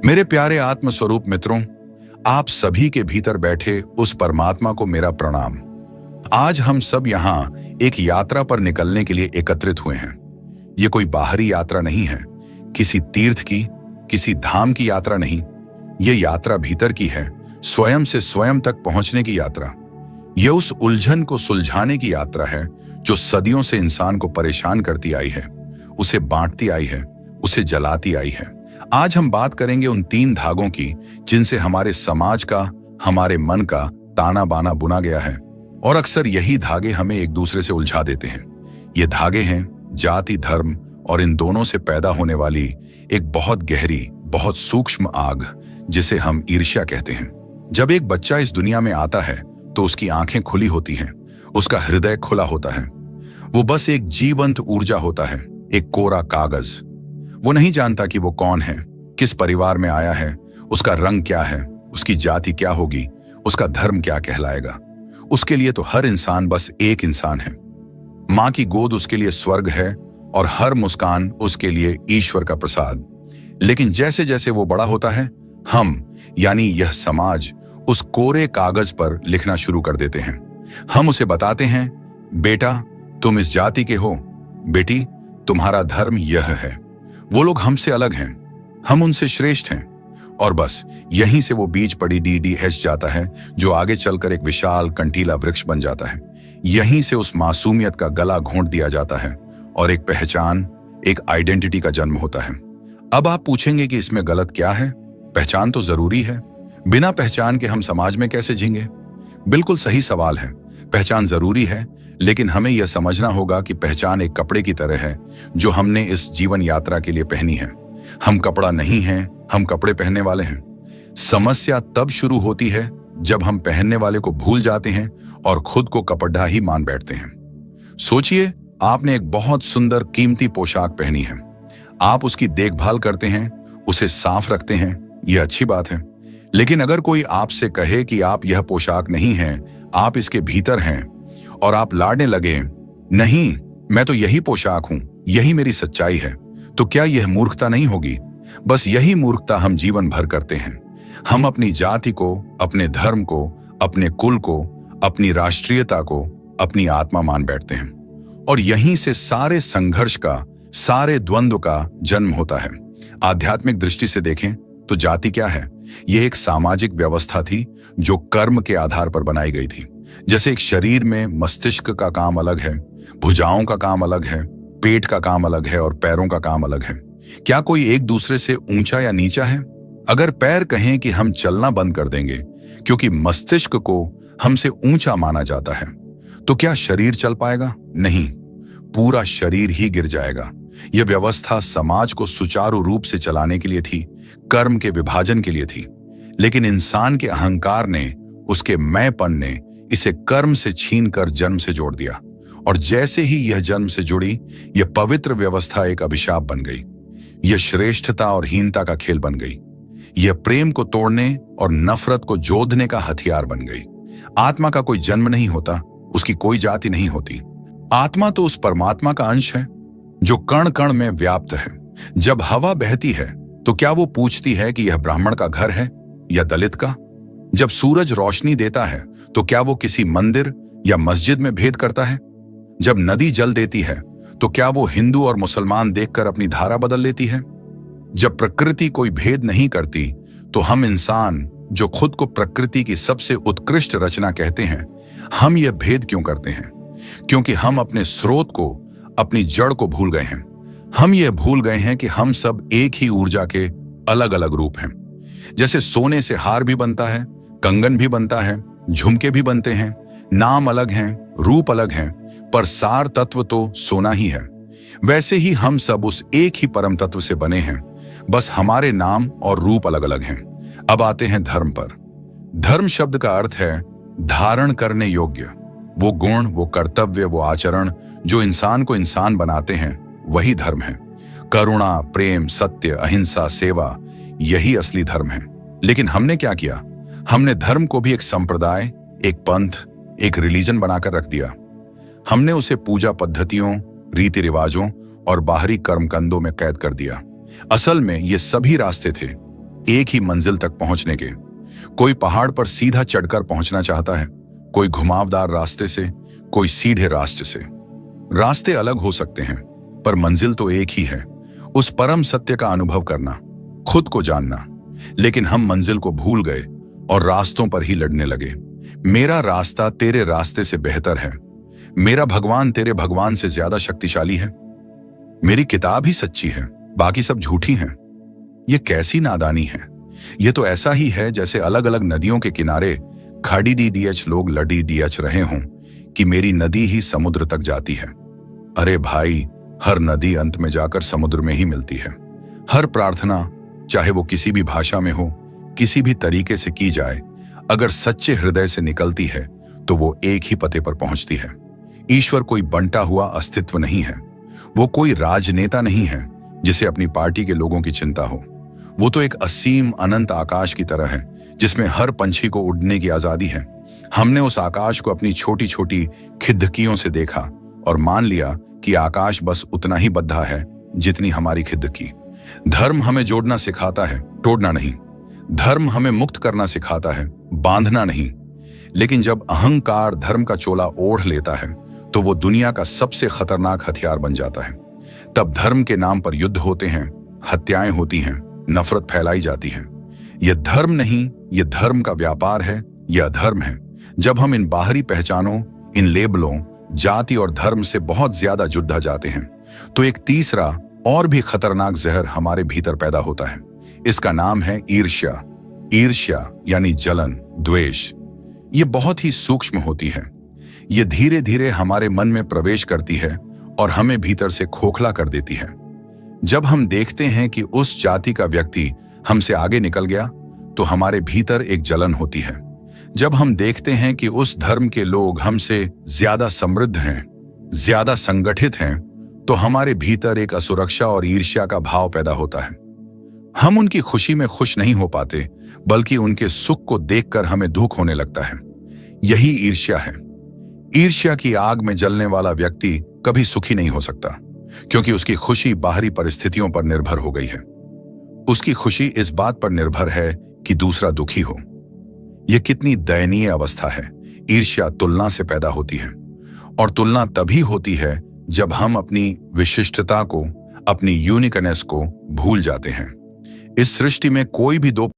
मेरे प्यारे आत्मस्वरूप मित्रों, आप सभी के भीतर बैठे उस परमात्मा को मेरा प्रणाम। आज हम सब यहाँ एक यात्रा पर निकलने के लिए एकत्रित हुए हैं। ये कोई बाहरी यात्रा नहीं है, किसी तीर्थ की, किसी धाम की यात्रा नहीं। ये यात्रा भीतर की है, स्वयं से स्वयं तक पहुंचने की यात्रा। ये उस उलझन को सुलझाने की यात्रा है जो सदियों से इंसान को परेशान करती आई है, उसे बांटती आई है, उसे जलाती आई है। आज हम बात करेंगे उन 3 धागों की जिनसे हमारे समाज का, हमारे मन का ताना बाना बुना गया है, और अक्सर यही धागे हमें एक दूसरे से उलझा देते हैं। ये धागे हैं जाति, धर्म और इन दोनों से पैदा होने वाली एक बहुत गहरी, बहुत सूक्ष्म आग, जिसे हम ईर्ष्या कहते हैं। जब एक बच्चा इस दुनिया में आता है तो उसकी आंखें खुली होती हैं, उसका हृदय खुला होता है। वो बस एक जीवंत ऊर्जा होता है, एक कोरा कागज। वो नहीं जानता कि वो कौन है, किस परिवार में आया है, उसका रंग क्या है, उसकी जाति क्या होगी, उसका धर्म क्या कहलाएगा। उसके लिए तो हर इंसान बस एक इंसान है। माँ की गोद उसके लिए स्वर्ग है और हर मुस्कान उसके लिए ईश्वर का प्रसाद। लेकिन जैसे जैसे वो बड़ा होता है, हम यानी यह समाज उस कोरे कागज पर लिखना शुरू कर देते हैं। हम उसे बताते हैं, बेटा तुम इस जाति के हो, बेटी तुम्हारा धर्म यह है। वो लोग हमसे अलग हैं, हम उनसे श्रेष्ठ हैं। और बस यहीं से वो बीज पड़ी DDH जाता है, जो आगे चलकर एक विशाल कंटीला वृक्ष बन जाता है। यहीं से उस मासूमियत का गला घोंट दिया जाता है और एक पहचान, एक आइडेंटिटी का जन्म होता है। अब आप पूछेंगे कि इसमें गलत क्या है? पहचान तो जरूरी है, बिना पहचान के हम समाज में कैसे जीएंगे? बिल्कुल सही सवाल है। पहचान जरूरी है, लेकिन हमें यह समझना होगा कि पहचान एक कपड़े की तरह है जो हमने इस जीवन यात्रा के लिए पहनी है। हम कपड़ा नहीं हैं, हम कपड़े पहनने वाले हैं। समस्या तब शुरू होती है जब हम पहनने वाले को भूल जाते हैं और खुद को कपड़ा ही मान बैठते हैं। सोचिए, आपने एक बहुत सुंदर कीमती पोशाक पहनी है। आप उसकी देखभाल करते हैं, उसे साफ रखते हैं, यह अच्छी बात है। लेकिन अगर कोई आपसे कहे कि आप यह पोशाक नहीं हैं, आप इसके भीतर हैं, और आप लाड़ने लगे, नहीं मैं तो यही पोशाक हूं, यही मेरी सच्चाई है, तो क्या यह मूर्खता नहीं होगी? बस यही मूर्खता हम जीवन भर करते हैं। हम अपनी जाति को, अपने धर्म को, अपने कुल को, अपनी राष्ट्रीयता को अपनी आत्मा मान बैठते हैं, और यहीं से सारे संघर्ष का, सारे द्वंद्व का जन्म होता है। आध्यात्मिक दृष्टि से देखें तो जाति क्या है? यह एक सामाजिक व्यवस्था थी जो कर्म के आधार पर बनाई गई थी। जैसे एक शरीर में मस्तिष्क का काम अलग है, भुजाओं का काम अलग है, पेट का काम अलग है और पैरों का काम अलग है। क्या कोई एक दूसरे से ऊंचा या नीचा है? अगर पैर कहें कि हम चलना बंद कर देंगे क्योंकि मस्तिष्क को हमसे ऊंचा माना जाता है, तो क्या शरीर चल पाएगा? नहीं, पूरा शरीर ही गिर जाएगा। यह व्यवस्था समाज को सुचारू रूप से चलाने के लिए थी, कर्म के विभाजन के लिए थी। लेकिन इंसान के अहंकार ने, उसके मैंपन ने इसे कर्म से छीनकर जन्म से जोड़ दिया, और जैसे ही यह जन्म से जुड़ी, यह पवित्र व्यवस्था एक अभिशाप बन गई। यह श्रेष्ठता और हीनता का खेल बन गई। यह प्रेम को तोड़ने और नफरत को जोधने का हथियार बन गई। आत्मा का कोई जन्म नहीं होता, उसकी कोई जाति नहीं होती। आत्मा तो उस परमात्मा का अंश है जो कण कण में व्याप्त है। जब हवा बहती है तो क्या वो पूछती है कि यह ब्राह्मण का घर है या दलित का? जब सूरज रोशनी देता है तो क्या वो किसी मंदिर या मस्जिद में भेद करता है? जब नदी जल देती है तो क्या वो हिंदू और मुसलमान देखकर अपनी धारा बदल लेती है? जब प्रकृति कोई भेद नहीं करती तो हम इंसान, जो खुद को प्रकृति की सबसे उत्कृष्ट रचना कहते हैं, हम यह भेद क्यों करते हैं? क्योंकि हम अपने स्रोत को, अपनी जड़ को भूल गए हैं। हम यह भूल गए हैं कि हम सब एक ही ऊर्जा के अलग अलग रूप हैं। जैसे सोने से हार भी बनता है, कंगन भी बनता है, झुमके भी बनते हैं, नाम अलग हैं, रूप अलग हैं, पर सार तत्व तो सोना ही है। वैसे ही हम सब उस एक ही परम तत्व से बने हैं, बस हमारे नाम और रूप अलग अलग हैं। अब आते हैं धर्म पर। धर्म शब्द का अर्थ है धारण करने योग्य। वो गुण, वो कर्तव्य, वो आचरण जो इंसान को इंसान बनाते हैं, वही धर्म है। करुणा, प्रेम, सत्य, अहिंसा, सेवा, यही असली धर्म है। लेकिन हमने क्या किया? हमने धर्म को भी एक संप्रदाय, एक पंथ, एक रिलीजन बनाकर रख दिया। हमने उसे पूजा पद्धतियों, रीति रिवाजों और बाहरी कर्मकांडों में कैद कर दिया। असल में ये सभी रास्ते थे, एक ही मंजिल तक पहुंचने के। कोई पहाड़ पर सीधा चढ़कर पहुंचना चाहता है, कोई घुमावदार रास्ते से, कोई सीधे रास्ते से। रास्ते अलग हो सकते हैं, पर मंजिल तो एक ही है, उस परम सत्य का अनुभव करना, खुद को जानना। लेकिन हम मंजिल को भूल गए और रास्तों पर ही लड़ने लगे। मेरा रास्ता तेरे रास्ते से बेहतर है, मेरा भगवान तेरे भगवान से ज्यादा शक्तिशाली है, मेरी किताब ही सच्ची है, बाकी सब झूठी हैं। ये कैसी नादानी है। ये तो ऐसा ही है जैसे अलग अलग नदियों के किनारे खड़ी डीडीएच लोग लड़ी डीएच रहे हों कि मेरी नदी ही समुद्र तक जाती है। अरे भाई, हर नदी अंत में जाकर समुद्र में ही मिलती है। हर प्रार्थना, चाहे वो किसी भी भाषा में हो, किसी भी तरीके से की जाए, अगर सच्चे हृदय से निकलती है तो वो एक ही पते पर पहुंचती है। ईश्वर कोई बंटा हुआ अस्तित्व नहीं है, वो कोई राजनेता नहीं है जिसे अपनी पार्टी के लोगों की चिंता हो। वो तो एक असीम अनंत आकाश की तरह है जिसमें हर पंछी को उड़ने की आजादी है। हमने उस आकाश को अपनी छोटी छोटी खिदकियों से देखा और मान लिया कि आकाश बस उतना ही बद्धा है जितनी हमारी खिदकी। धर्म हमें जोड़ना सिखाता है, तोड़ना नहीं। धर्म हमें मुक्त करना सिखाता है, बांधना नहीं। लेकिन जब अहंकार धर्म का चोला ओढ़ लेता है तो वो दुनिया का सबसे खतरनाक हथियार बन जाता है। तब धर्म के नाम पर युद्ध होते हैं, हत्याएं होती हैं, नफरत फैलाई जाती है। यह धर्म नहीं, यह धर्म का व्यापार है, यह अधर्म है। जब हम इन बाहरी पहचानों, इन लेबलों, जाति और धर्म से बहुत ज्यादा जुड़ जाते हैं तो एक तीसरा और भी खतरनाक जहर हमारे भीतर पैदा होता है। इसका नाम है ईर्ष्या। ईर्ष्या यानी जलन, द्वेष। ये बहुत ही सूक्ष्म होती है। ये धीरे धीरे हमारे मन में प्रवेश करती है और हमें भीतर से खोखला कर देती है। जब हम देखते हैं कि उस जाति का व्यक्ति हमसे आगे निकल गया तो हमारे भीतर एक जलन होती है। जब हम देखते हैं कि उस धर्म के लोग हमसे ज्यादा समृद्ध हैं, ज्यादा संगठित हैं, तो हमारे भीतर एक असुरक्षा और ईर्ष्या का भाव पैदा होता है। हम उनकी खुशी में खुश नहीं हो पाते, बल्कि उनके सुख को देखकर हमें दुख होने लगता है। यही ईर्ष्या है। ईर्ष्या की आग में जलने वाला व्यक्ति कभी सुखी नहीं हो सकता, क्योंकि उसकी खुशी बाहरी परिस्थितियों पर निर्भर हो गई है। उसकी खुशी इस बात पर निर्भर है कि दूसरा दुखी हो। यह कितनी दयनीय अवस्था है। ईर्ष्या तुलना से पैदा होती है, और तुलना तभी होती है जब हम अपनी विशिष्टता को, अपनी यूनिकनेस को भूल जाते हैं। इस सृष्टि में कोई भी दो